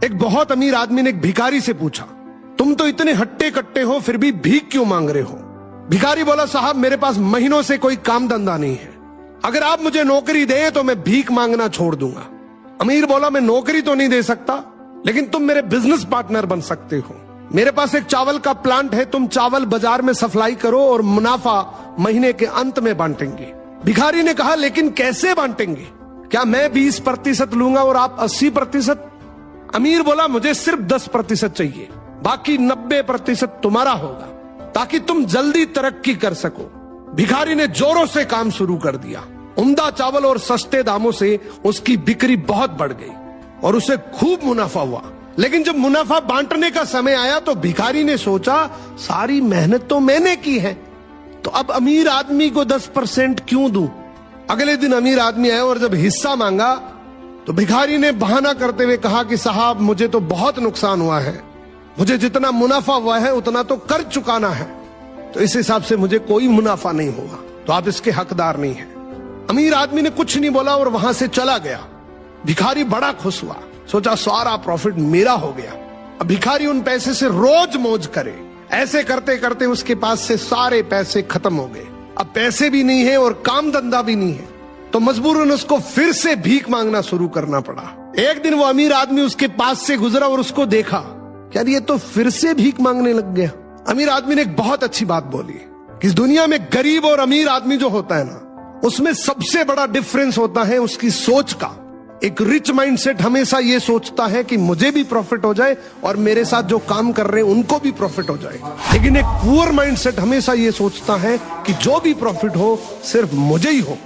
एक बहुत अमीर आदमी ने एक भिखारी से पूछा, तुम तो इतने हट्टे कट्टे हो फिर भी भीख क्यों मांग रहे हो? भिखारी बोला, साहब मेरे पास महीनों से कोई काम धंधा नहीं है, अगर आप मुझे नौकरी दें तो मैं भीख मांगना छोड़ दूंगा। अमीर बोला, मैं नौकरी तो नहीं दे सकता, लेकिन तुम मेरे बिजनेस पार्टनर बन सकते हो। मेरे पास एक चावल का प्लांट है, तुम चावल बाजार में सप्लाई करो और मुनाफा महीने के अंत में बांटेंगे। भिखारी ने कहा, लेकिन कैसे बांटेंगे? क्या मैं 20% लूंगा और आप 80%? अमीर बोला, मुझे सिर्फ 10% चाहिए, बाकी 90% तुम्हारा होगा, ताकि तुम जल्दी तरक्की कर सको। भिखारी ने जोरों से काम शुरू कर दिया। उम्दा चावल और सस्ते दामों से उसकी बिक्री बहुत बढ़ गई और उसे खूब मुनाफा हुआ। लेकिन जब मुनाफा बांटने का समय आया तो भिखारी ने सोचा, सारी मेहनत तो मैंने की है, तो अब अमीर आदमी को 10% क्यों दूं? अगले दिन अमीर आदमी आया और जब हिस्सा मांगा तो भिखारी ने बहाना करते हुए कहा कि साहब मुझे तो बहुत नुकसान हुआ है, मुझे जितना मुनाफा हुआ है उतना तो कर चुकाना है, तो इस हिसाब से मुझे कोई मुनाफा नहीं होगा, तो आप इसके हकदार नहीं हैं। अमीर आदमी ने कुछ नहीं बोला और वहां से चला गया। भिखारी बड़ा खुश हुआ, सोचा सारा प्रॉफिट मेरा हो गया। अब भिखारी उन पैसे से रोज मौज करे। ऐसे करते करते उसके पास से सारे पैसे खत्म हो गए। अब पैसे भी नहीं है और काम धंधा भी नहीं है, तो मजबूरन उसको फिर से भीख मांगना शुरू करना पड़ा। एक दिन वो अमीर आदमी उसके पास से गुजरा और उसको देखा, यार ये तो फिर से भीख मांगने लग गया। अमीर आदमी ने एक बहुत अच्छी बात बोली कि इस दुनिया में गरीब और अमीर आदमी जो होता है ना, उसमें सबसे बड़ा डिफरेंस होता है उसकी सोच का। एक रिच माइंडसेट हमेशा ये सोचता है कि मुझे भी प्रॉफिट हो जाए और मेरे साथ जो काम कर रहे हैं उनको भी प्रॉफिट हो जाए, लेकिन एक पुअर माइंडसेट हमेशा ये सोचता है कि जो भी प्रॉफिट हो सिर्फ मुझे ही हो।